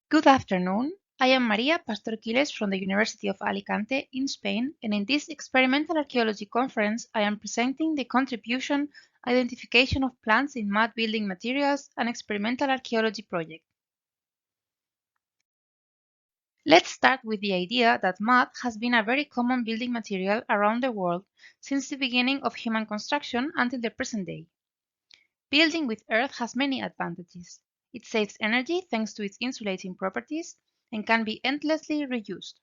Good afternoon. I am María Quiles from the University of Alicante in Spain, and in this experimental archaeology conference, I am presenting the contribution identification of plants in mud building materials, an experimental archaeology project. Let's start with the idea that mud has been a very common building material around the world since the beginning of human construction until the present day. Building with earth has many advantages. It saves energy thanks to its insulating properties and can be endlessly reused.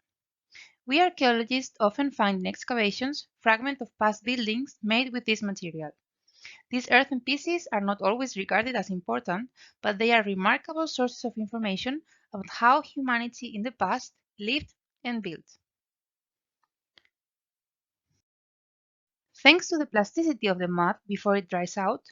We archaeologists often find in excavations fragments of past buildings made with this material. These earthen pieces are not always regarded as important, but they are remarkable sources of information about how humanity in the past lived and built. Thanks to the plasticity of the mud before it dries out,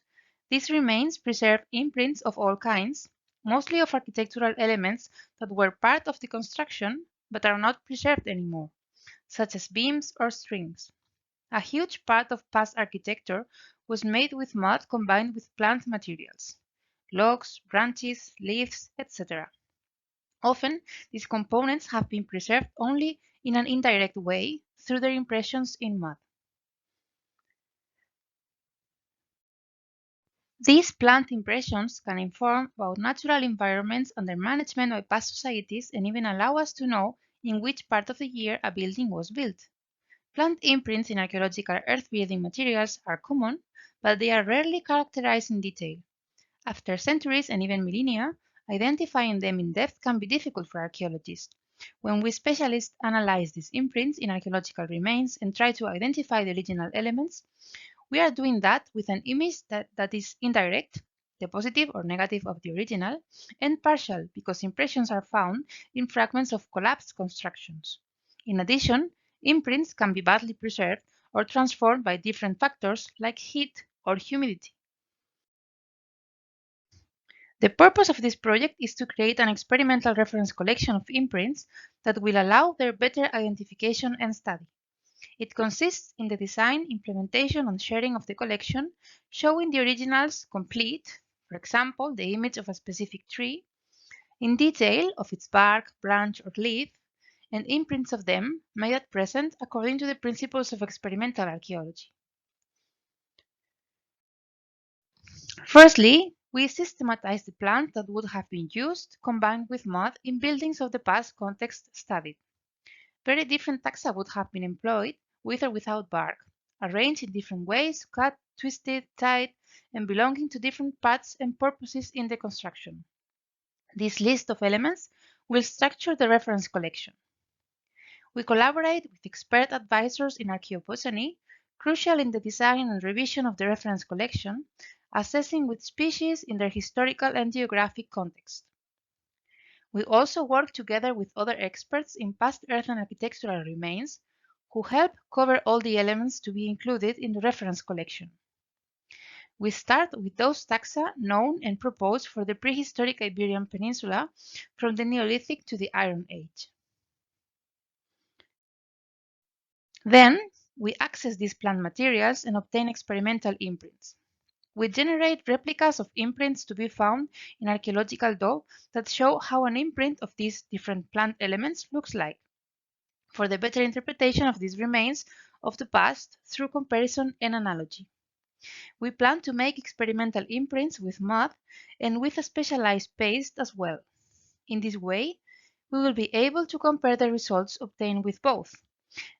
these remains preserve imprints of all kinds, mostly of architectural elements that were part of the construction but are not preserved anymore, such as beams or strings. A huge part of past architecture was made with mud combined with plant materials, logs, branches, leaves, etc. Often, these components have been preserved only in an indirect way through their impressions in mud. These plant impressions can inform about natural environments under management by past societies and even allow us to know in which part of the year a building was built. Plant imprints in archaeological earth-building materials are common, but they are rarely characterized in detail. After centuries and even millennia, identifying them in depth can be difficult for archaeologists. When we specialists analyze these imprints in archaeological remains and try to identify the original elements, we are doing that with an image that is indirect, the positive or negative of the original, and partial because impressions are found in fragments of collapsed constructions. In addition, imprints can be badly preserved or transformed by different factors like heat or humidity. The purpose of this project is to create an experimental reference collection of imprints that will allow their better identification and study. It consists in the design, implementation, and sharing of the collection, showing the originals complete, for example, the image of a specific tree, in detail of its bark, branch, or leaf, and imprints of them made at present according to the principles of experimental archaeology. Firstly, we systematize the plants that would have been used combined with mud in buildings of the past context studied. Very different taxa would have been employed, with or without bark, arranged in different ways, cut, twisted, tied, and belonging to different parts and purposes in the construction. This list of elements will structure the reference collection. We collaborate with expert advisors in archaeobotany, crucial in the design and revision of the reference collection, assessing which species in their historical and geographic context. We also work together with other experts in past earthen architectural remains who help cover all the elements to be included in the reference collection. We start with those taxa known and proposed for the prehistoric Iberian Peninsula from the Neolithic to the Iron Age. Then, we access these plant materials and obtain experimental imprints. We generate replicas of imprints to be found in archaeological daub that show how an imprint of these different plant elements looks like, for the better interpretation of these remains of the past through comparison and analogy. We plan to make experimental imprints with mud and with a specialized paste as well. In this way, we will be able to compare the results obtained with both,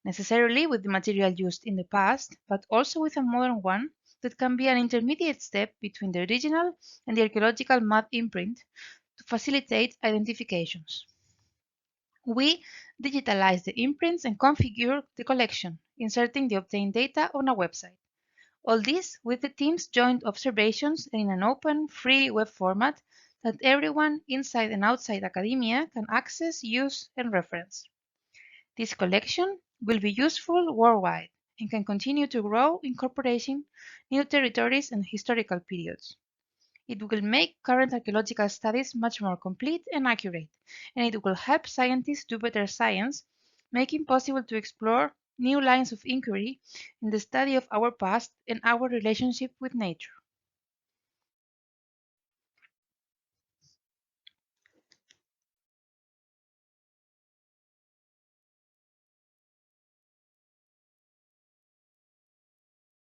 necessarily with the material used in the past, but also with a modern one that can be an intermediate step between the original and the archaeological mud imprint to facilitate identifications. We digitalize the imprints and configure the collection, inserting the obtained data on a website. All this with the team's joint observations and in an open, free web format that everyone inside and outside academia can access, use, and reference. This collection will be useful worldwide and can continue to grow, incorporating new territories and historical periods. It will make current archaeological studies much more complete and accurate, and it will help scientists do better science, making possible to explore new lines of inquiry in the study of our past and our relationship with nature.